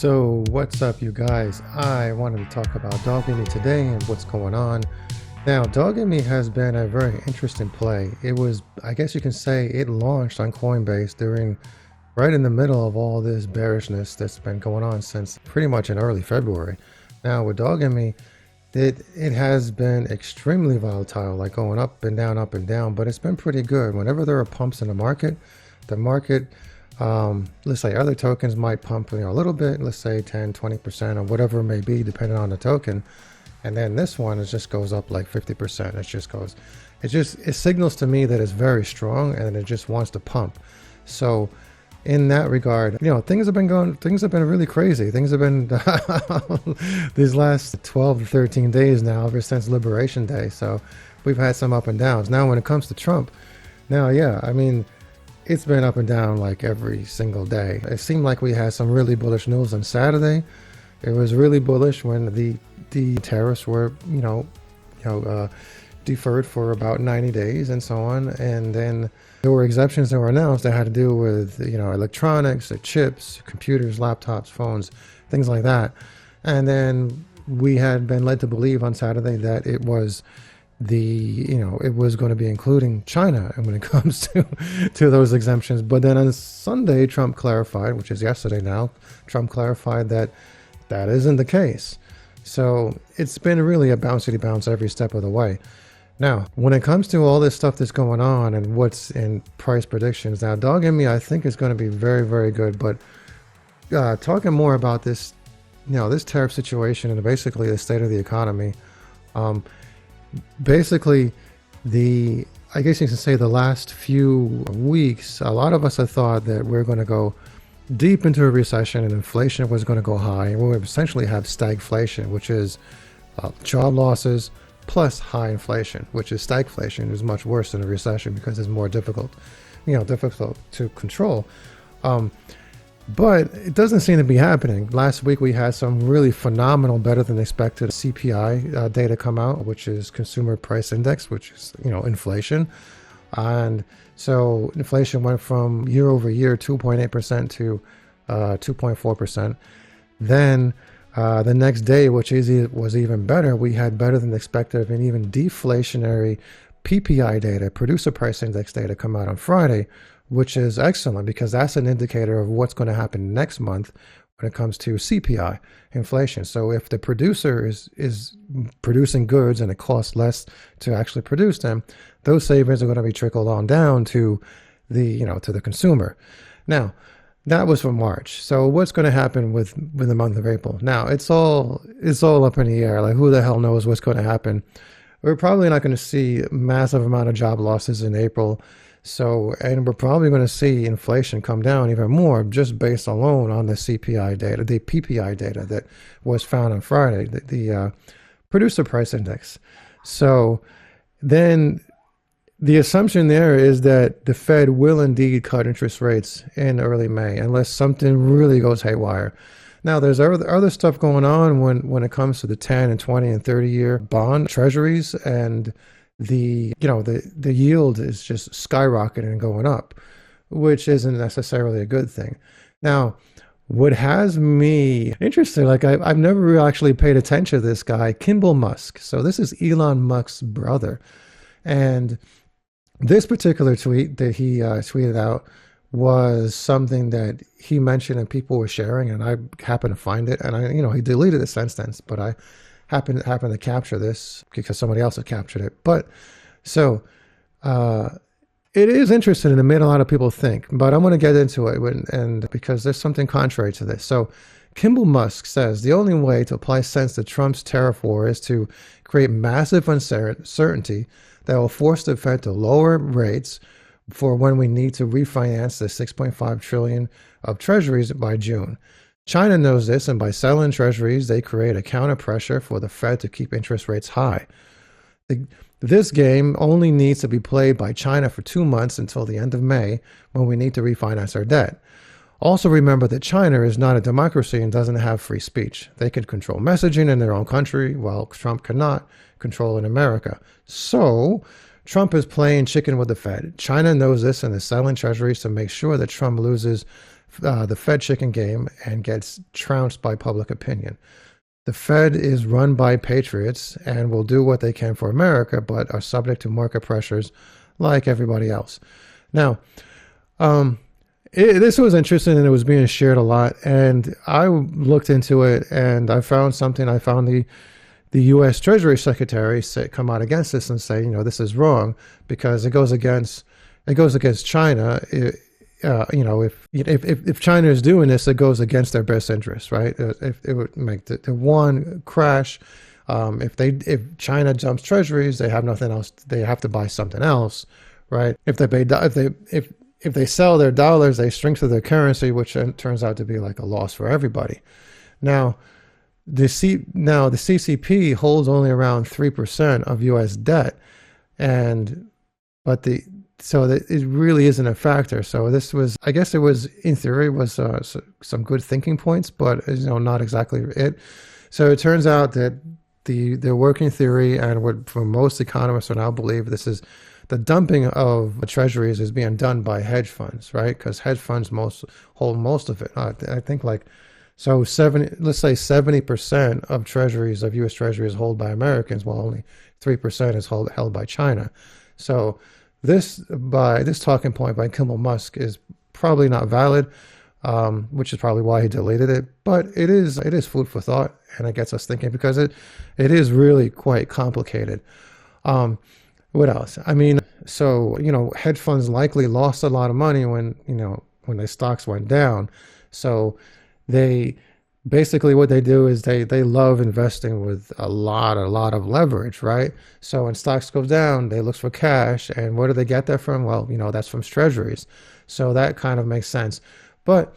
So what's up, you guys? I wanted to talk about DogInMe today and what's going on. Now, DogInMe has been a very interesting play. It was, I guess you can say, it launched on Coinbase right in the middle of all this bearishness that's been going on since pretty much in early February. Now with DogInMe, it has been extremely volatile, like going up and down, but it's been pretty good. Whenever there are pumps in the market, let's say other tokens might pump a little bit, let's say 10-20% or whatever it may be, depending on the token. And then this one, it just goes up like 50%. It signals to me that it's very strong and it just wants to pump. So in that regard, things have been really crazy. Things have been these last 12 to 13 days now, ever since Liberation Day. So we've had some up and downs. Now, when it comes to Trump, it's been up and down like every single day. It seemed like we had some really bullish news on Saturday. It was really bullish when the tariffs were, deferred for about 90 days and so on. And then there were exemptions that were announced that had to do with, electronics, chips, computers, laptops, phones, things like that. And then we had been led to believe on Saturday that it was it was going to be including China and when it comes to those exemptions. But then on Sunday, Trump clarified, which is yesterday now, Trump clarified that isn't the case. So it's been really a bouncy bounce every step of the way. Now, when it comes to all this stuff that's going on and what's in price predictions, now DogInMe I think is going to be very, very good. But talking more about this, this tariff situation and basically the state of the economy, basically I guess you can say the last few weeks, a lot of us have thought that we're going to go deep into a recession and inflation was going to go high, and we would essentially have stagflation, which is job losses plus high inflation, which is stagflation, is much worse than a recession because it's more difficult to control. But it doesn't seem to be happening. Last week we had some really phenomenal, better than expected CPI data come out, which is Consumer Price Index, which is inflation. And so inflation went from year over year 2.8% to 2.4%. Then the next day, which was even better, we had better than expected and even deflationary PPI data, Producer Price Index data, come out on Friday, which is excellent because that's an indicator of what's going to happen next month when it comes to CPI inflation. So if the producer is producing goods and it costs less to actually produce them, those savings are going to be trickled on down to the consumer. Now, that was for March. So what's going to happen with the month of April? Now, it's all up in the air. Like, who the hell knows what's going to happen? We're probably not going to see a massive amount of job losses in April. And we're probably going to see inflation come down even more just based alone on the CPI data, the PPI data that was found on Friday, the Producer Price Index. So then the assumption there is that the Fed will indeed cut interest rates in early May unless something really goes haywire. Now, there's other stuff going on when it comes to the 10 and 20 and 30-year bond treasuries, and the yield is just skyrocketing and going up, which isn't necessarily a good thing. Now, what has me interested, like I've never really actually paid attention to this guy, Kimball Musk. So this is Elon Musk's brother. And this particular tweet that he tweeted out was something that he mentioned and people were sharing, and I happened to find it. And he deleted it since then, but I happened to capture this because somebody else had captured it. But so it is interesting and it made a lot of people think, but I'm going to get into it and because there's something contrary to this. So Kimball Musk says the only way to apply sense to Trump's tariff war is to create massive uncertainty that will force the Fed to lower rates for when we need to refinance the $6.5 trillion of treasuries by June. China knows this, and by selling treasuries, they create a counter pressure for the Fed to keep interest rates high. This game only needs to be played by China for 2 months until the end of May, when we need to refinance our debt. Also remember that China is not a democracy and doesn't have free speech. They can control messaging in their own country, while Trump cannot control in America. So Trump is playing chicken with the Fed. China knows this and is selling treasuries to make sure that Trump loses the Fed chicken game and gets trounced by public opinion. The Fed is run by patriots and will do what they can for America, but are subject to market pressures like everybody else. Now, this was interesting and it was being shared a lot. And I looked into it and I found something. I found the U.S. Treasury Secretary come out against this and say, this is wrong because it goes against China. If China is doing this, it goes against their best interests, right? If it would make the yuan crash, if China dumps treasuries, they have nothing else. They have to buy something else, right? If they sell their dollars, they strengthen their currency, which turns out to be like a loss for everybody. Now, the CCP holds only around 3% of U.S. debt, but it really isn't a factor. So this was, I guess it was, in theory, was some good thinking points, but not exactly it. So it turns out that the working theory and what for most economists are now believe this is the dumping of treasuries is being done by hedge funds, right? Because hedge funds hold most of it. I think let's say 70% of treasuries, of U.S. treasuries, held by Americans, while only 3% is held by China. So this talking point by Kimmel Musk is probably not valid, which is probably why he deleted it. But it is food for thought, and it gets us thinking because it is really quite complicated. What else? I mean, so hedge funds likely lost a lot of money when their stocks went down. So they basically what they do is they love investing with a lot of leverage, right? So when stocks go down, they look for cash, and where do they get that from? Well, that's from treasuries. So that kind of makes sense. But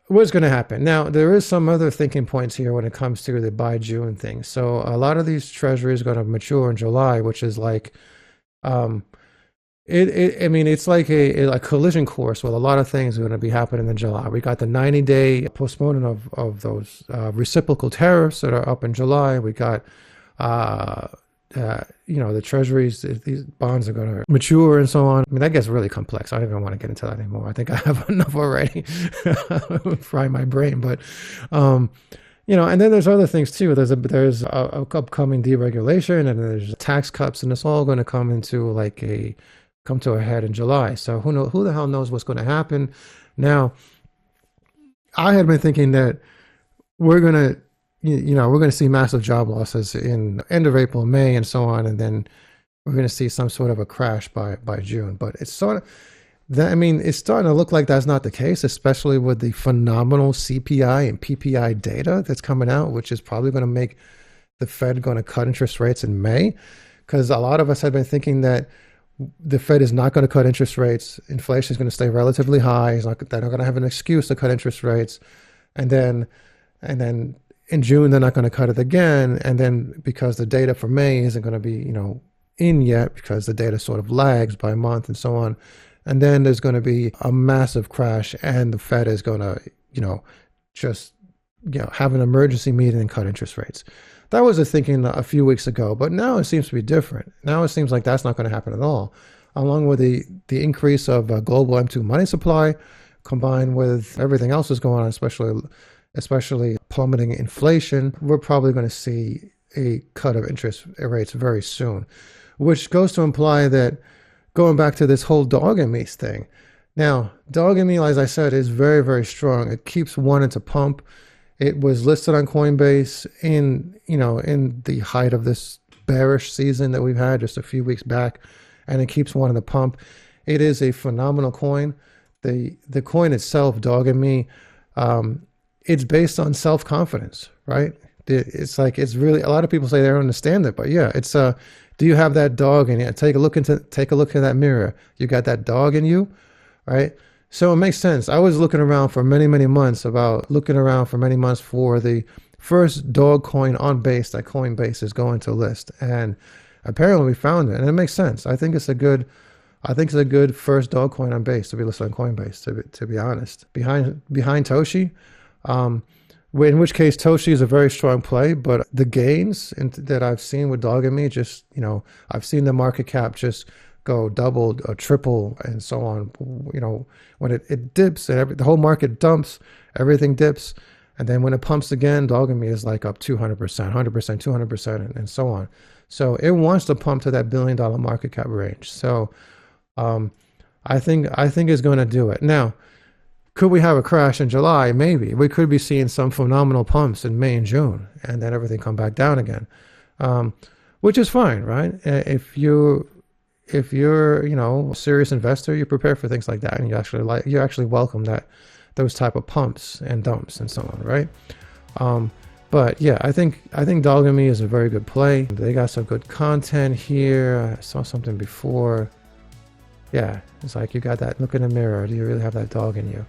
what's going to happen? Now, there is some other thinking points here when it comes to the by June thing. So a lot of these treasuries are going to mature in July, which is like it's like a collision course with a lot of things are going to be happening in July. We got the 90-day postponement of those reciprocal tariffs that are up in July. We got, the treasuries, these bonds are going to mature and so on. I mean, that gets really complex. I don't even want to get into that anymore. I think I have enough already. Fry my brain. But, and then there's other things too. There's a upcoming deregulation, and there's tax cuts, and it's all going to come to a head in July. So who the hell knows what's going to happen? Now, I had been thinking that we're going to see massive job losses in end of April, May, and so on, and then we're going to see some sort of a crash by June. But it's sort of it's starting to look like that's not the case, especially with the phenomenal CPI and PPI data that's coming out, which is probably going to make the Fed going to cut interest rates in May, because a lot of us had been thinking that the Fed is not going to cut interest rates. Inflation is going to stay relatively high. They're not going to have an excuse to cut interest rates. And then in June, they're not going to cut it again. And then because the data for May isn't going to be, in yet, because the data sort of lags by month and so on. And then there's going to be a massive crash, and the Fed is going to, have an emergency meeting and cut interest rates. That was the thinking a few weeks ago, but now it seems to be different. Now it seems like that's not going to happen at all. Along with the increase of global M2 money supply, combined with everything else that's going on, especially plummeting inflation, we're probably going to see a cut of interest rates very soon, which goes to imply that going back to this whole DogInMe thing. Now, DogInMe, as I said, is very, very strong. It keeps wanting to pump. It was listed on Coinbase in the height of this bearish season that we've had just a few weeks back, and it keeps wanting to pump. It is a phenomenal coin. The coin itself, DogInMe, it's based on self-confidence, right? It's really, a lot of people say they don't understand it, but yeah, it's do you have that dog in you? Take a look in that mirror. You got that dog in you, right? So it makes sense. I was looking around for many months for the first dog coin on Base that Coinbase is going to list, and apparently we found it, and it makes sense. I think it's a good first dog coin on Base to be listed on Coinbase. To be honest, behind Toshi, in which case Toshi is a very strong play, but the gains that I've seen with DogInMe, I've seen the market cap just go double or triple and so on. You know, when it dips and the whole market dumps, everything dips. And then when it pumps again, DogInMe is like up 200%, 100%, 200%, and so on. So it wants to pump to that $1 billion market cap range. So I think it's going to do it. Now, could we have a crash in July? Maybe. We could be seeing some phenomenal pumps in May and June, and then everything come back down again, which is fine, right? If you're you know, a serious investor, you prepare for things like that, and you actually welcome those type of pumps and dumps and so on, right? But yeah, I think DogInMe is a very good play. They got some good content here. I saw something before. Yeah, it's like you got that look in the mirror. Do you really have that dog in you?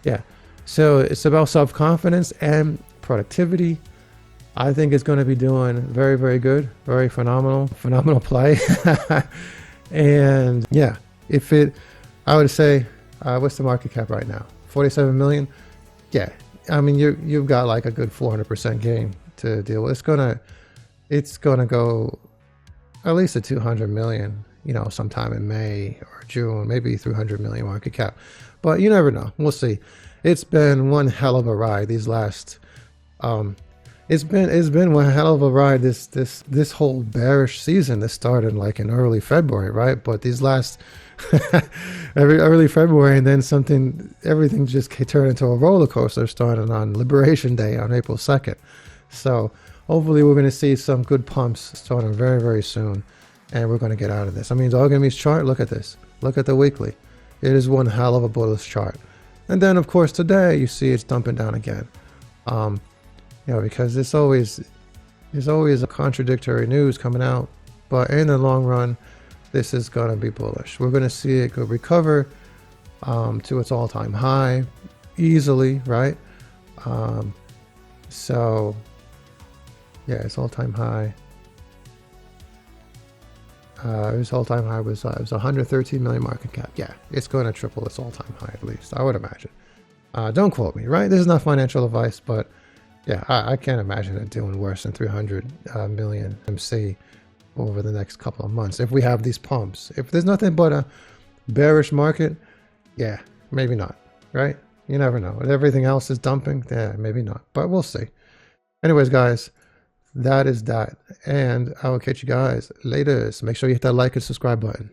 Yeah. So it's about self-confidence and productivity. I think it's going to be doing very, very good, very phenomenal play. And yeah, I would say, what's the market cap right now? 47 million. Yeah. I mean, you've got like a good 400% gain to deal with. It's gonna go at least to 200 million, you know, sometime in May or June, maybe 300 million market cap, but you never know. We'll see. It's been one hell of a ride these last, it's been one hell of a ride this whole bearish season that started like in early February, right? But these last early February, and then everything just turned into a roller coaster starting on Liberation Day on April 2nd. So hopefully we're going to see some good pumps starting very, very soon, and we're going to get out of this. I mean, DogInMe's chart, look at this. Look at the weekly. It is one hell of a bullish chart. And then of course today you see it's dumping down again. You know, because there's always a contradictory news coming out, but in the long run, this is going to be bullish. We're going to see it go recover to its all-time high easily, right? So yeah, its all-time high. Its all-time high was it was 113 million market cap. Yeah, it's going to triple its all-time high at least, I would imagine. Don't quote me, right? This is not financial advice, but yeah, I can't imagine it doing worse than 300 million MC over the next couple of months if we have these pumps. If there's nothing but a bearish market, yeah, maybe not, right? You never know. If everything else is dumping, yeah, maybe not, but we'll see. Anyways, guys, that is that, and I will catch you guys later. So make sure you hit that like and subscribe button.